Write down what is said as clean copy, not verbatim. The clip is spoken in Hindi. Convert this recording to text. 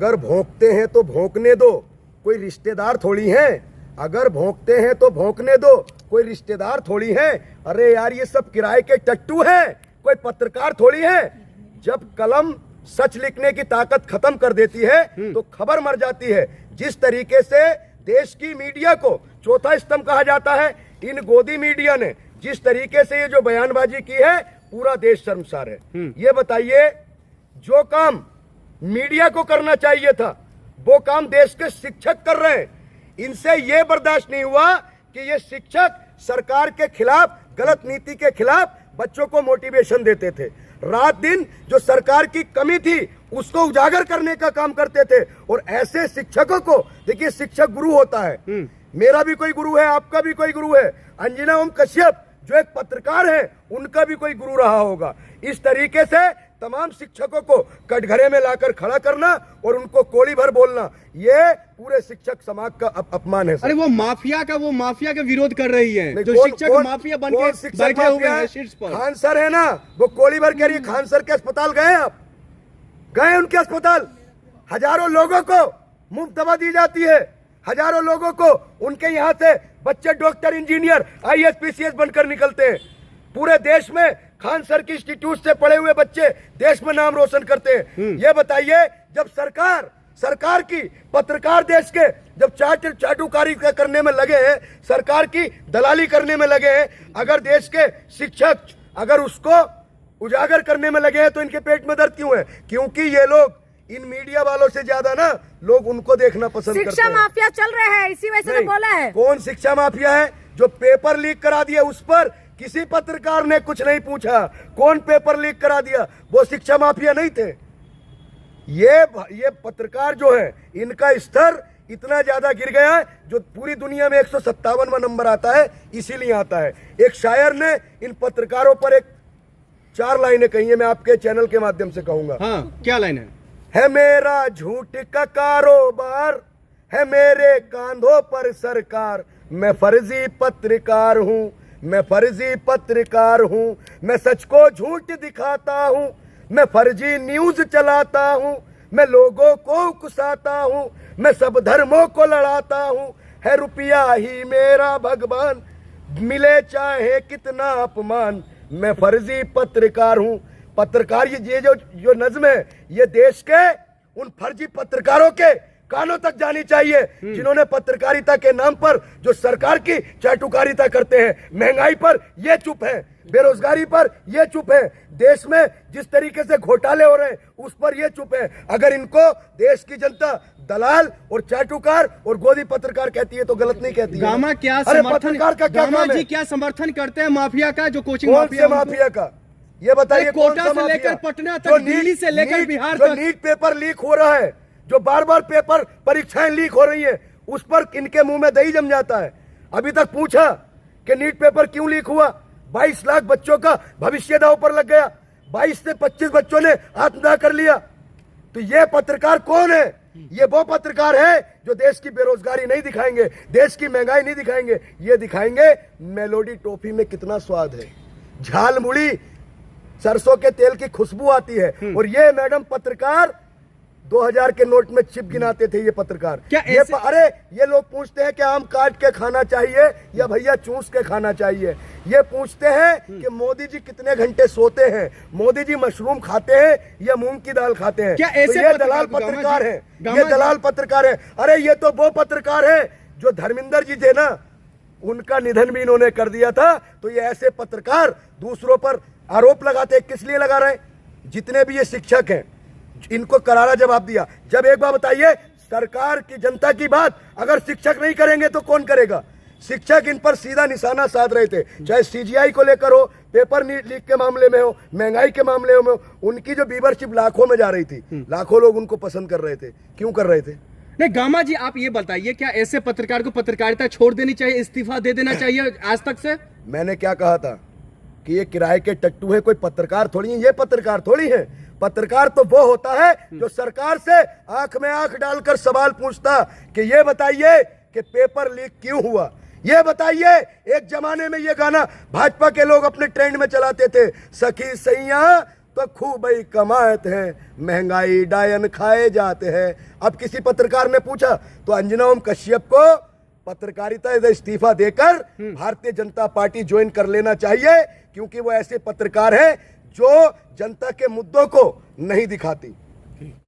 अगर भौंकते हैं तो भौंकने दो, कोई रिश्तेदार थोड़ी हैं। अगर भौंकते हैं तो भौंकने दो, कोई रिश्तेदार थोड़ी हैं। अरे यार ये सब किराए के टट्टू हैं, कोई पत्रकार थोड़ी हैं। जब कलम सच लिखने की ताकत खत्म कर देती है तो खबर मर जाती है। जिस तरीके से देश की मीडिया को चौथा स्तंभ कहा जाता है, इन गोदी मीडिया ने जिस तरीके से ये जो बयानबाजी की है, पूरा देश शर्मसार है। ये बताइए, जो काम मीडिया को करना चाहिए था वो काम देश के शिक्षक कर रहे हैं। इनसे ये बर्दाश्त नहीं हुआ कि ये शिक्षक सरकार के खिलाफ, गलत नीति के खिलाफ बच्चों को मोटिवेशन देते थे। रात दिन जो सरकार की कमी थी उसको उजागर करने का काम करते थे। और ऐसे शिक्षकों को देखिए, शिक्षक गुरु होता है, मेरा भी कोई गुरु है, आपका भी कोई गुरु है। अंजना ओम कश्यप जो एक पत्रकार है, उनका भी कोई गुरु रहा होगा। इस तरीके से तमाम शिक्षकों को कटघरे में लाकर खड़ा करना और उनको कोड़ी भर बोलना, ये पूरे शिक्षक समाज का अपमान है। अरे वो माफिया का विरोध कर रही है, जो शिक्षक माफिया बन के बैठे हुए हैं शीर्ष पर। खान सर है ना, वो कोड़ी भर कह रही है। खान सर के अस्पताल गए आप? गए उनके अस्पताल? हजारों लोगों को मुफ्त दवा दी जाती है, हजारों लोगों को उनके यहाँ से बच्चे डॉक्टर, इंजीनियर, IAS PCS बनकर निकलते हैं। पूरे देश में खान सर की इंस्टीट्यूट से पढ़े हुए बच्चे देश में नाम रोशन करते हैं। ये बताइए, जब सरकार की पत्रकार देश के जब चाटुकारी करने में लगे हैं, सरकार की दलाली करने में लगे हैं, अगर देश के शिक्षक अगर उसको उजागर करने में लगे हैं तो इनके पेट में दर्द क्यों है? क्योंकि ये लोग, इन मीडिया वालों से ज्यादा ना लोग उनको देखना पसंद करते हैं। शिक्षा माफिया चल रहे हैं, इसी वजह से तो बोला है। कौन शिक्षा माफिया है? जो पेपर लीक करा दिया, उस पर किसी पत्रकार ने कुछ नहीं पूछा। कौन पेपर लीक करा दिया? वो शिक्षा माफिया नहीं थे। ये पत्रकार जो है, इनका स्तर इतना ज्यादा गिर गया है, जो पूरी दुनिया में 157वां नंबर आता है, इसीलिए आता है। एक शायर ने इन पत्रकारों पर 4 लाइनें कही है, मैं आपके चैनल के माध्यम से कहूंगा। हाँ, क्या लाइन है मेरा झूठ का कारोबार, है मेरे कांधों पर सरकार, मैं फर्जी पत्रकार हूँ, मैं फर्जी पत्रकार हूँ, मैं सच को झूठ दिखाता हूँ, मैं फर्जी न्यूज चलाता हूँ, मैं लोगों को उकसाता हूँ, मैं सब धर्मों को लड़ाता हूँ, है रुपया ही मेरा भगवान, मिले चाहे कितना अपमान, मैं फर्जी पत्रकार हूँ। पत्रकार ये जो नज्म है, ये देश के उन फर्जी पत्रकारों के कानों तक जानी चाहिए, जिन्होंने पत्रकारिता के नाम पर जो सरकार की चाटुकारिता करते हैं। महंगाई पर ये चुप है, बेरोजगारी पर ये चुप है, देश में जिस तरीके से घोटाले हो रहे हैं उस पर ये चुप है। अगर इनको देश की जनता दलाल और चाटुकार और गोदी पत्रकार कहती है तो गलत नहीं कहती है। गामा क्या समर्थन, गामा जी क्या समर्थन करते हैं माफिया का, जो कोचिंग माफिया का? ये बताइए, कोटा से लेकर पटना तक, दिल्ली से लेकर बिहार तक नीट पेपर लीक हो रहा है, जो बार बार पेपर परीक्षाएं लीक हो रही है, उस पर इनके मुंह में दही जम जाता है। अभी तक पूछा कि नीट पेपर क्यों लीक हुआ? 22 लाख बच्चों का भविष्य दांव पर लग गया, 22 से 25 बच्चों ने आत्मदाह कर लिया। तो ये पत्रकार कौन है? ये वो पत्रकार है जो देश की बेरोजगारी नहीं दिखाएंगे, देश की महंगाई नहीं दिखाएंगे, ये दिखाएंगे मेलोडी टॉफी में कितना स्वाद है, झाल मुड़ी सरसों के तेल की खुशबू आती है। और ये मैडम पत्रकार 2000 के नोट में चिप गिनाते थे। ये पत्रकार अरे ये लोग पूछते हैं कि आम काट के खाना चाहिए या भैया चूस के खाना चाहिए। ये पूछते हैं कि मोदी जी कितने घंटे सोते हैं, मोदी जी मशरूम खाते हैं या मूंग की दाल खाते हैं। क्या तो ये दलाल पत्रकार है, ये दलाल पत्रकार है। अरे ये तो वो पत्रकार है जो धर्मेंद्र जी थे ना, उनका निधन भी इन्होंने कर दिया था। तो ये ऐसे पत्रकार दूसरों पर आरोप लगाते हैं। किस लिए लगा रहे? जितने भी ये शिक्षक हैं, इनको करारा जवाब दिया। जब एक बार बताइए, सरकार की, जनता की बात अगर शिक्षक नहीं करेंगे तो कौन करेगा? शिक्षक इन पर सीधा निशाना साध रहे थे, चाहे CGI को लेकर हो, पेपर लीक के मामले में हो, महंगाई के मामले में हो। उनकी जो व्यूवरशिप लाखों में जा रही थी, लाखों लोग उनको पसंद कर रहे थे। क्यों कर रहे थे? नहीं गामा जी, आप ये बताइए, क्या ऐसे पत्रकार को पत्रकारिता छोड़ देनी चाहिए, इस्तीफा दे देना चाहिए आज तक से? मैंने क्या कहा था कि ये किराए के टट्टू है, कोई पत्रकार थोड़ी है, ये पत्रकार थोड़ी है। पत्रकार तो वो होता है जो सरकार से आंख में आंख डालकर सवाल पूछता कि ये बताइए कि पेपर लीक क्यों हुआ, ये बताइए। एक जमाने में ये गाना भाजपा के लोग अपने ट्रेंड में चलाते थे, सखी सैया तो खूब ही कमाते हैं, महंगाई डायन खाए जाते हैं। अब किसी पत्रकार ने पूछा तो अंजना ओम कश्यप को पत्रकारिता से इस्तीफा देकर भारतीय जनता पार्टी ज्वाइन कर लेना चाहिए, क्योंकि वो ऐसे पत्रकार हैं जो जनता के मुद्दों को नहीं दिखाती।